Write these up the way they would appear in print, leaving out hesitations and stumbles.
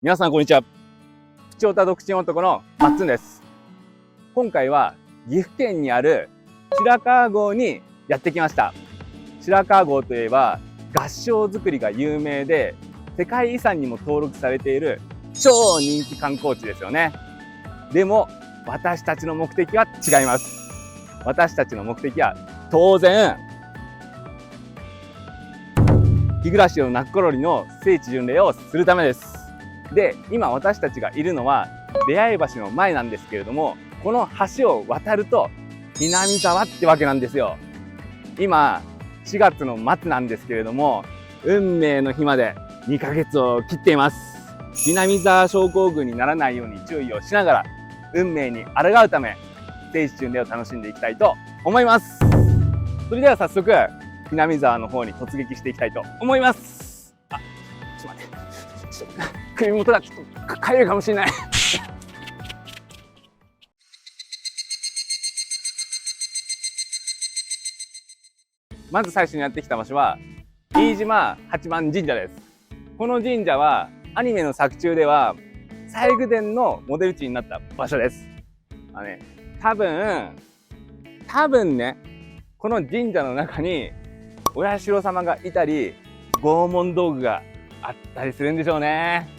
皆さんこんにちは。口調多独身男のまっつんです。今回は岐阜県にある白川郷にやってきました。白川郷といえば合掌造りが有名で世界遺産にも登録されている超人気観光地ですよね。でも私たちの目的は違います。私たちの目的は当然日暮のナッコロリの聖地巡礼をするためです。で、今私たちがいるのは出会い橋の前なんですけれども、この橋を渡ると南沢ってわけなんですよ。今4月の末なんですけれども、運命の日まで2ヶ月を切っています。南沢症候群にならないように注意をしながら運命に抗うため聖地巡礼を楽しんでいきたいと思います。それでは早速南沢の方に突撃していきたいと思います。あ、ちょっと待って、首元がちょっとかゆいかもしれない。まず最初にやってきた場所は飯島八幡神社です。この神社はアニメの作中では西宮殿のモデル地になった場所です。多分ね、この神社の中にお社様がいたり拷問道具があったりするんでしょうね。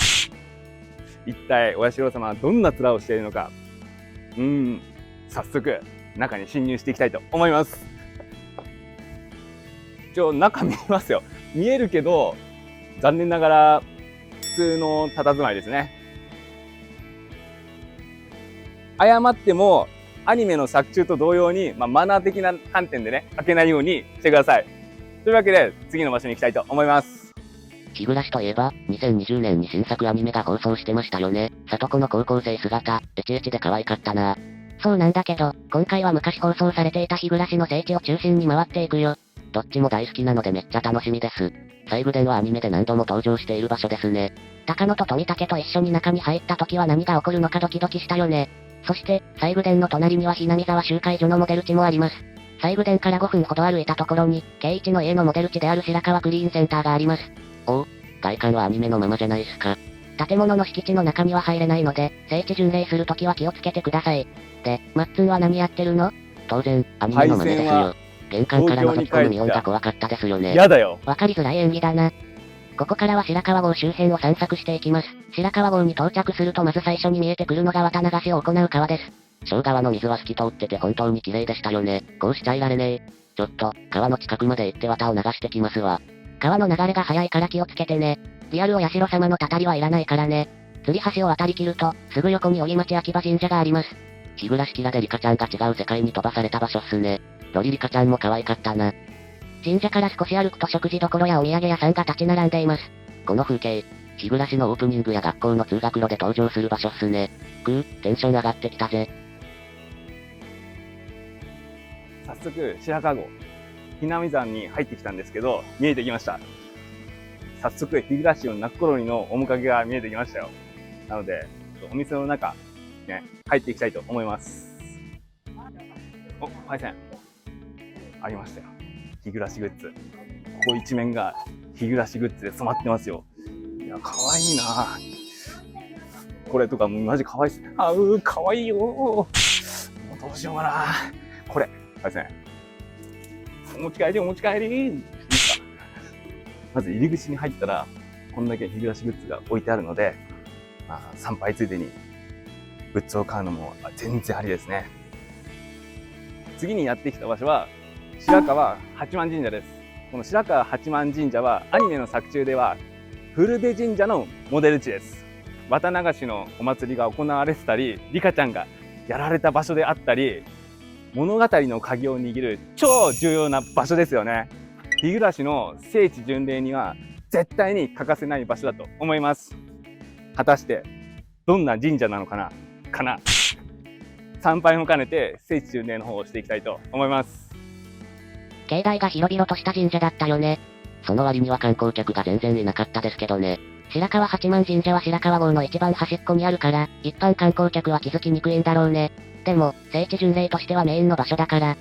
一体お社様はどんな面をしているのか、早速中に侵入していきたいと思います。中見ますよ。見えるけど残念ながら普通の佇まいですね。誤ってもアニメの作中と同様に、マナー的な観点でね、開けないようにしてください。というわけで次の場所に行きたいと思います。日暮といえば、2020年に新作アニメが放送してましたよね。里子の高校生姿、エチエチで可愛かったな。そうなんだけど、今回は昔放送されていた日暮の聖地を中心に回っていくよ。どっちも大好きなのでめっちゃ楽しみです。西宮殿はアニメで何度も登場している場所ですね。高野と富武と一緒に中に入った時は何が起こるのかドキドキしたよね。そして、西宮殿の隣には日南沢集会所のモデル地もあります。西宮殿から5分ほど歩いたところに、圭一の家のモデル地である白川クリーンセンターがあります。おお、外観はアニメのままじゃないっすか。建物の敷地の中には入れないので、聖地巡礼するときは気をつけてください。で、マッツンは何やってるの？当然、アニメの真似ですよ。玄関から覗き込むミオンが怖かったですよね。やだよ。わかりづらい演技だな。ここからは白川郷周辺を散策していきます。白川郷に到着するとまず最初に見えてくるのが綿流しを行う川です。小川の水は透き通ってて本当に綺麗でしたよね。こうしちゃいられねえ。ちょっと、川の近くまで行って綿を流してきますわ。川の流れが速いから気をつけてね。リアルお社様のたたりはいらないからね。吊り橋を渡り切ると、すぐ横に荻町秋葉神社があります。日暮キラでリカちゃんが違う世界に飛ばされた場所っすね。ロリリカちゃんも可愛かったな。神社から少し歩くと食事処やお土産屋さんが立ち並んでいます。この風景、日暮のオープニングや学校の通学路で登場する場所っすね。テンション上がってきたぜ。早速白川郷日南山に入ってきたんですけど、見えてきました。早速日暮のナッコロリの面影が見えてきましたよ。なのでお店の中ね、入っていきたいと思います。お、パイセンありましたよ。日暮グッズ。ここ一面が日暮グッズで染まってますよ。いや、可愛いな。これとかもマジ可愛いっす。可愛いよ。もうどうしようかな。これ、パイセン。お持ち帰り。いいですか？まず入り口に入ったら、こんだけ日暮グッズが置いてあるので、参拝ついでにグッズを買うのも全然ありですね。次にやってきた場所は白川八幡神社です。この白川八幡神社はアニメの作中では古部神社のモデル地です。綿流しのお祭りが行われてたり、リカちゃんがやられた場所であったり、物語の鍵を握る超重要な場所ですよね。日暮の聖地巡礼には絶対に欠かせない場所だと思います。果たしてどんな神社なのかな参拝も兼ねて聖地巡礼の方をしていきたいと思います。境内が広々とした神社だったよね。その割には観光客が全然いなかったですけどね。白川八幡神社は白川郷の一番端っこにあるから、一般観光客は気づきにくいんだろうね。でも、聖地巡礼としてはメインの場所だから。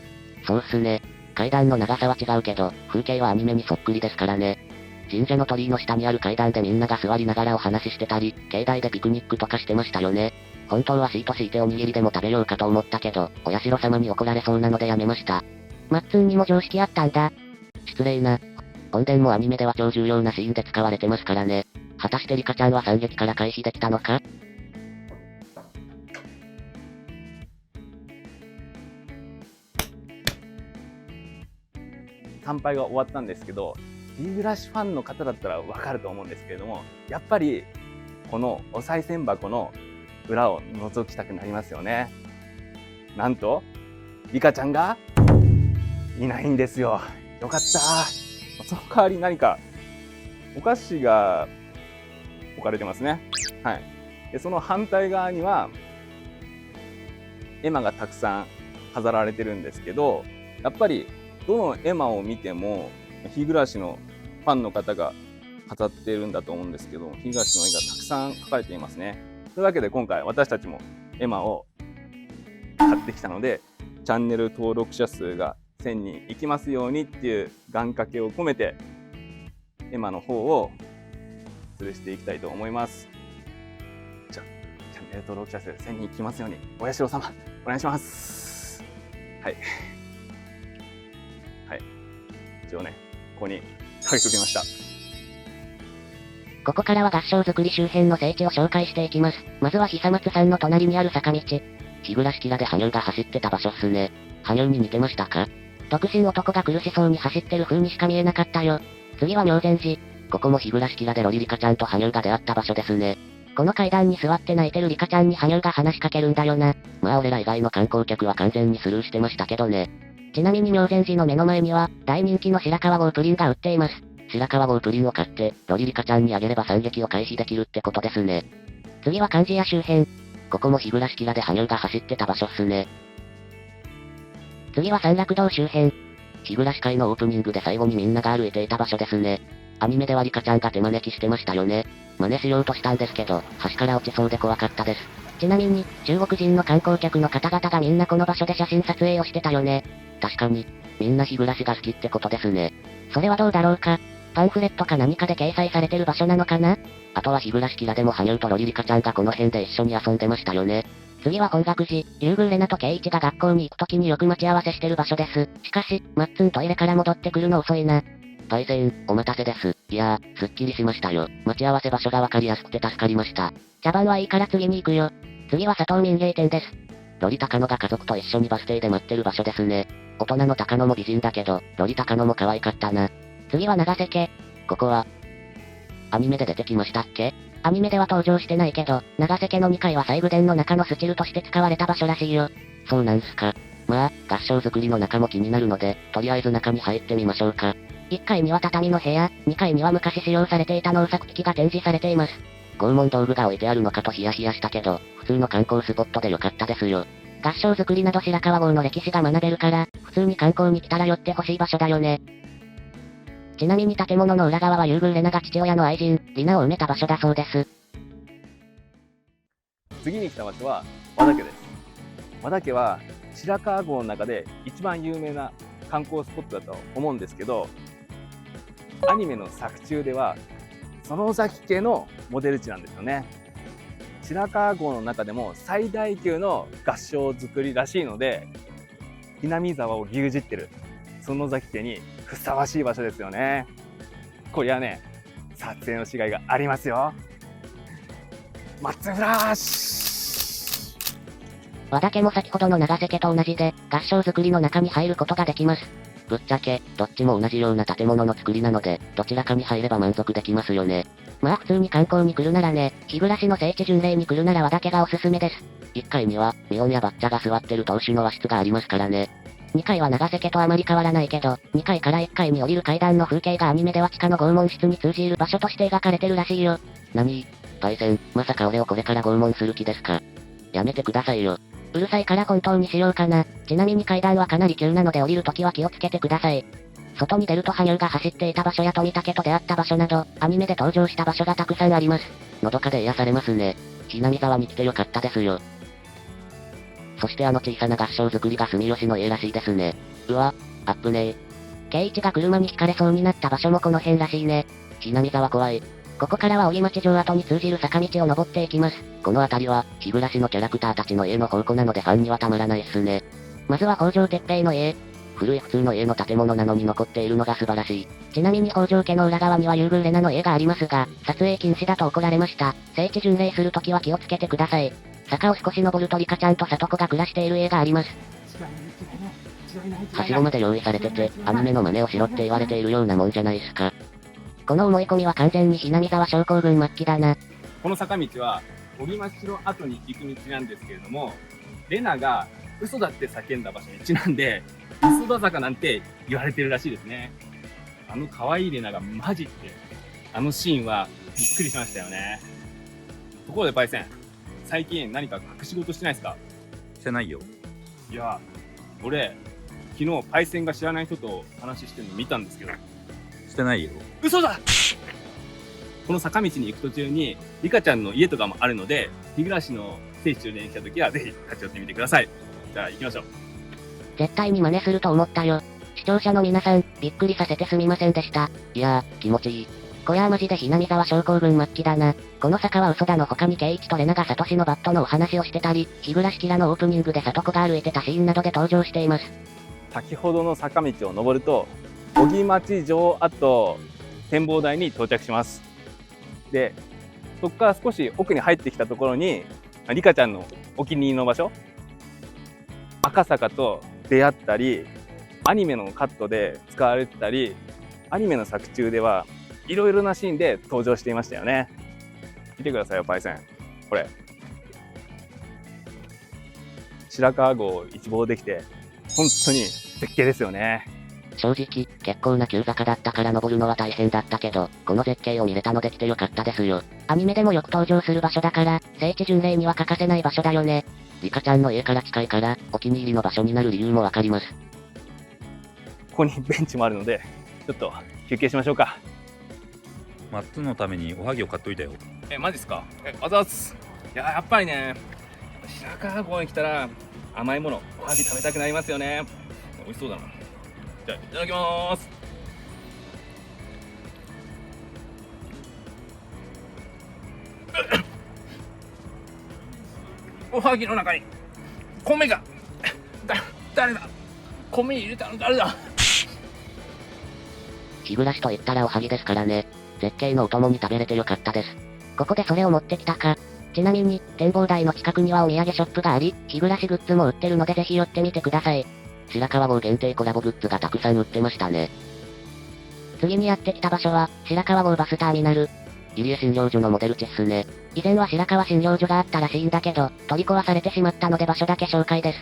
そうっすね。階段の長さは違うけど、風景はアニメにそっくりですからね。神社の鳥居の下にある階段でみんなが座りながらお話ししてたり、境内でピクニックとかしてましたよね。本当はシート敷いておにぎりでも食べようかと思ったけど、お社様に怒られそうなのでやめました。マッツンにも常識あったんだ。失礼な。本殿もアニメでは超重要なシーンで使われてますからね。果たしてリカちゃんは惨劇から回避できたのか？参拝が終わったんですけど、日暮らしファンの方だったらわかると思うんですけれども、やっぱりこのお賽銭箱の裏を覗きたくなりますよね。なんとリカちゃんがいないんですよ。よかった。その代わり何かお菓子が置かれてますね。はい。でその反対側には絵馬がたくさん飾られてるんですけど、やっぱりどの絵馬を見ても日暮のファンの方が飾っているんだと思うんですけど、日暮の絵がたくさん描かれていますね。というわけで今回私たちも絵馬を買ってきたので、チャンネル登録者数が1000人いきますようにっていう願掛けを込めて絵馬の方を吊るしていきたいと思います。じゃあチャンネル登録者数1000人いきますように、お社様お願いします。はい。はい。一応ね、ここに書きときました。ここからは合掌造り周辺の聖地を紹介していきます。まずは久松さんの隣にある坂道。日暮キラで羽生が走ってた場所っすね。羽生に似てましたか？独身男が苦しそうに走ってる風にしか見えなかったよ。次は妙禅寺。ここも日暮キラでロリリカちゃんと羽生が出会った場所ですね。この階段に座って泣いてるリカちゃんに羽生が話しかけるんだよな。まあ俺ら以外の観光客は完全にスルーしてましたけどね。ちなみに妙禅寺の目の前には大人気の白川郷プリンが売っています。白川郷プリンを買ってロリリカちゃんにあげれば惨劇を回避できるってことですね。次は漢字屋周辺。ここも日暮キラで羽生が走ってた場所っすね。次は山楽堂周辺。日暮会のオープニングで最後にみんなが歩いていた場所ですね。アニメではリカちゃんが手招きしてましたよね。真似しようとしたんですけど、橋から落ちそうで怖かったです。ちなみに、中国人の観光客の方々がみんなこの場所で写真撮影をしてたよね。確かに、みんな日暮が好きってことですね。それはどうだろうか。パンフレットか何かで掲載されてる場所なのかな？あとは日暮キラでも羽生とロリリカちゃんがこの辺で一緒に遊んでましたよね。次は本岳寺、リュウグウレナとケイイチが学校に行く時によく待ち合わせしてる場所です。しかし、マッツントイレから戻ってくるの遅いな。パイセン、お待たせです。いやー、すっきりしましたよ。待ち合わせ場所がわかりやすくて助かりました。茶番はいいから次に行くよ。次は佐藤民芸店です。ロリ高野が家族と一緒にバス停で待ってる場所ですね。大人の高野も美人だけど、ロリ高野も可愛かったな。次は長瀬家。ここは、アニメで出てきましたっけ？アニメでは登場してないけど、長瀬家の2階は西宮殿の中のスチルとして使われた場所らしいよ。そうなんすか。まあ、合掌造りの中も気になるので、とりあえず中に入ってみましょうか。1階には畳の部屋、2階には昔使用されていた農作機器が展示されています。拷問道具が置いてあるのかとヒヤヒヤしたけど、普通の観光スポットでよかったですよ。合掌造りなど白川郷の歴史が学べるから、普通に観光に来たら寄ってほしい場所だよね。ちなみに建物の裏側はリュウグウレナが父親の愛人、リナを埋めた場所だそうです。次に来た場所は和田家です。和田家は白川郷の中で一番有名な観光スポットだと思うんですけど、アニメの作中では園崎家のモデル地なんですよね。白川郷の中でも最大級の合掌造りらしいので、ひなみ沢を牛耳ってる園崎家にふさわしい場所ですよね。これはね、撮影のしがいがありますよ。マッツンフラッシュ。和田家も先ほどの長瀬家と同じで、合掌造りの中に入ることができます。ぶっちゃけ、どっちも同じような建物の作りなので、どちらかに入れば満足できますよね。まあ普通に観光に来るならね、日暮の聖地巡礼に来るなら和田家がおすすめです。1階には、ミオンやバッチャが座ってる当主の和室がありますからね。2階は長瀬家とあまり変わらないけど、2階から1階に降りる階段の風景がアニメでは地下の拷問室に通じる場所として描かれてるらしいよ。パイセン、まさか俺をこれから拷問する気ですか？やめてくださいよ。うるさいから本当にしようかな。ちなみに階段はかなり急なので降りるときは気をつけてください。外に出ると羽生が走っていた場所や富武と出会った場所など、アニメで登場した場所がたくさんあります。のどかで癒されますね。ひなみ沢に来てよかったですよ。そしてあの小さな合掌造りが住吉の家らしいですね。うわ、アップねー。ケイイチが車にひかれそうになった場所もこの辺らしいね。ひなみ沢怖い。ここからは小木町城跡に通じる坂道を登っていきます。この辺りは、日暮のキャラクターたちの家の宝庫なのでファンにはたまらないっすね。まずは北条鉄平の家。古い普通の家の建物なのに残っているのが素晴らしい。ちなみに北条家の裏側には優遇レナの家がありますが、撮影禁止だと怒られました。聖地巡礼するときは気をつけてください。坂を少し登るとリカちゃんと里子が暮らしている家があります。はしごまで用意されてて、アニメの真似をしろって言われているようなもんじゃないっすか。この思い込みは完全にひなみ沢症候群末期だな。この坂道は、小木町城跡に行く道なんですけれども、レナが嘘だって叫んだ場所にちなんで、嘘だ坂なんて言われてるらしいですね。あの可愛いレナがマジって、あのシーンはびっくりしましたよね。ところでパイセン、最近何か隠し事してないですか？してないよ。いや、俺、昨日パイセンが知らない人と話してるの見たんですけど、してないよ。嘘だ！この坂道に行く途中に、リカちゃんの家とかもあるので、日暮の聖地を連した時はぜひ立ち寄ってみてください。じゃあ行きましょう。絶対に真似すると思ったよ。視聴者の皆さん、びっくりさせてすみませんでした。いやー、気持ちいい。こりゃあマジでひなみ沢症候群末期だな。この坂は嘘だの他に圭一とレナがサトシのバットのお話をしてたり、日暮キラのオープニングで里子が歩いてたシーンなどで登場しています。先ほどの坂道を登ると、小木町城跡展望台に到着します。で、そこから少し奥に入ってきたところに、リカちゃんのお気に入りの場所、赤坂と出会ったり、アニメのカットで使われてたり、アニメの作中ではいろいろなシーンで登場していましたよね。見てくださいよ、パイセン。これ。白川郷を一望できて、本当に絶景ですよね。正直、結構な急坂だったから登るのは大変だったけど、この絶景を見れたので来てよかったですよ。アニメでもよく登場する場所だから、聖地巡礼には欠かせない場所だよね。リカちゃんの家から近いから、お気に入りの場所になる理由もわかります。ここにベンチもあるので、ちょっと休憩しましょうか。マッツンのためにおはぎを買っといたよ。マジっすか？あざっす。いや、やっぱりね、白川郷に来たら甘いもの、おはぎ食べたくなりますよね。美味しそうだな。じゃあ、いただきます。おはぎの中に米が誰だ？米入れたの誰だ？日暮と言ったらおはぎですからね。絶景のお供に食べれてよかったです。ここでそれを持ってきたか。ちなみに、展望台の近くにはお土産ショップがあり、日暮グッズも売ってるのでぜひ寄ってみてください。白川郷限定コラボグッズがたくさん売ってましたね。次にやってきた場所は、白川郷バスターミナル。入江診療所のモデル地っすね。以前は白川診療所があったらしいんだけど、取り壊されてしまったので場所だけ紹介です。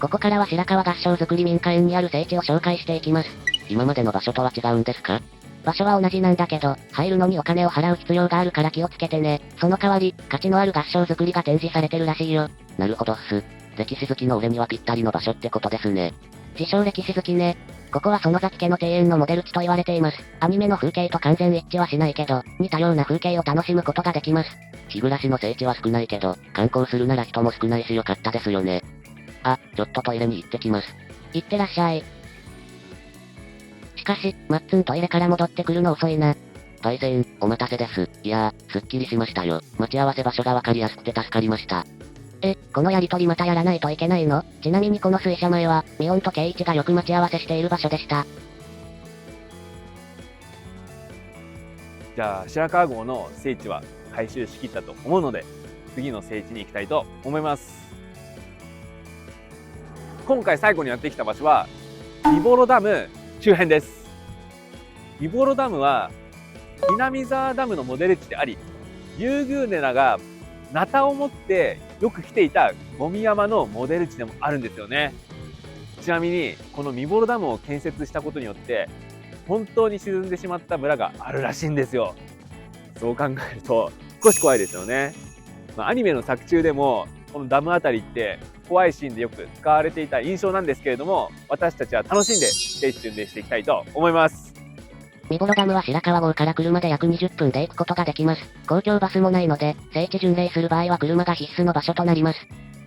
ここからは白川合掌造り民家園にある聖地を紹介していきます。今までの場所とは違うんですか？場所は同じなんだけど、入るのにお金を払う必要があるから気をつけてね。その代わり、価値のある合掌造りが展示されてるらしいよ。なるほどっす。歴史好きの俺にはぴったりの場所ってことですね。自称歴史好きね。ここは園崎家の庭園のモデル地と言われています。アニメの風景と完全一致はしないけど、似たような風景を楽しむことができます。日暮の聖地は少ないけど、観光するなら人も少ないしよかったですよね。あ、ちょっとトイレに行ってきます。行ってらっしゃい。しかし、マッツントイレから戻ってくるの遅いな。パイセン、お待たせです。いやー、すっきりしましたよ。待ち合わせ場所がわかりやすくて助かりました。このやりとりまたやらないといけないの？ちなみにこの水車前は、ミオンとケイイチがよく待ち合わせしている場所でした。じゃあ、白川郷の聖地は回収しきったと思うので、次の聖地に行きたいと思います。今回最後にやってきた場所は、リボロダム周辺です。リボロダムは、南沢ダムのモデル地であり、リュウグウネラがナタを持ってよく来ていたゴミ山のモデル地でもあるんですよね。ちなみに、このミボロダムを建設したことによって、本当に沈んでしまった村があるらしいんですよ。そう考えると少し怖いですよね。アニメの作中でもこのダムあたりって怖いシーンでよく使われていた印象なんですけれども、私たちは楽しんで聖地巡礼していきたいと思います。ミボロダムは白川郷から車で約20分で行くことができます。公共バスもないので、聖地巡礼する場合は車が必須の場所となります。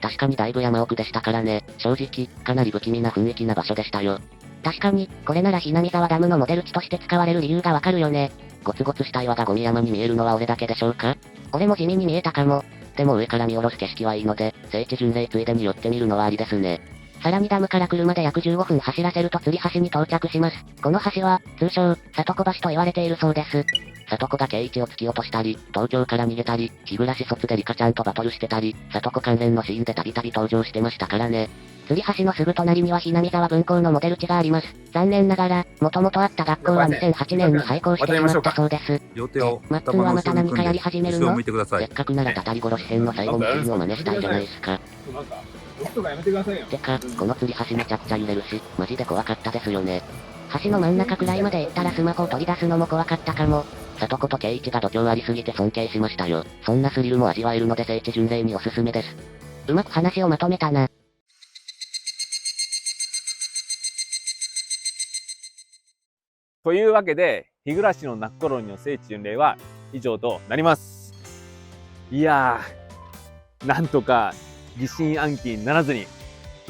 確かにだいぶ山奥でしたからね。正直、かなり不気味な雰囲気な場所でしたよ。確かに、これならひなみ沢ダムのモデル地として使われる理由がわかるよね。ゴツゴツした岩がゴミ山に見えるのは俺だけでしょうか？俺も地味に見えたかも。でも上から見下ろす景色はいいので、聖地巡礼ついでに寄ってみるのはありですね。さらにダムから車で約15分走らせると吊り橋に到着します。この橋は、通称、里子橋と言われているそうです。里子が圭一を突き落としたり、東京から逃げたり、日暮卒でリカちゃんとバトルしてたり、里子関連のシーンでたびたび登場してましたからね。吊り橋のすぐ隣にはひなみ沢分校のモデル地があります。残念ながら、元々あった学校は2008年に廃校してしまったそうです。両手をマッツンはまた何かやり始める後ろをの？向いてください。せっかくならたたり殺し編の最後のシーンを真似したいじゃないですか。なんか、僕とかやめてくださいよ。てか、この吊り橋めちゃくちゃ揺れるし、マジで怖かったですよね。橋の真ん中くらいまで行ったらスマホを取り出すのも怖かったかも。里子と圭一が度胸ありすぎて尊敬しましたよ。そんなスリルも味わえるので聖地巡礼におすすめです。うまく話をまとめたな。というわけで、日暮のナッコロニの聖地巡礼は以上となります。いやー、なんとか疑心暗鬼にならずに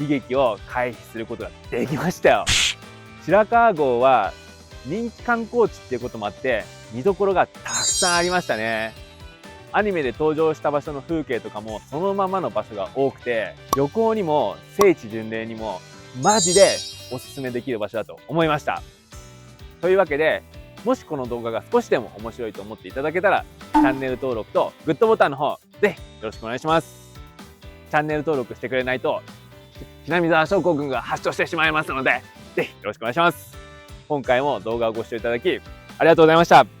悲劇を回避することができましたよ。白川郷は人気観光地っていうこともあって見どころがたくさんありましたね。アニメで登場した場所の風景とかもそのままの場所が多くて、旅行にも聖地巡礼にもマジでおすすめできる場所だと思いました。というわけで、もしこの動画が少しでも面白いと思っていただけたら、チャンネル登録とグッドボタンの方、ぜひよろしくお願いします。チャンネル登録してくれないと、ひなみ沢症候群が発症してしまいますので、ぜひよろしくお願いします。今回も動画をご視聴いただき、ありがとうございました。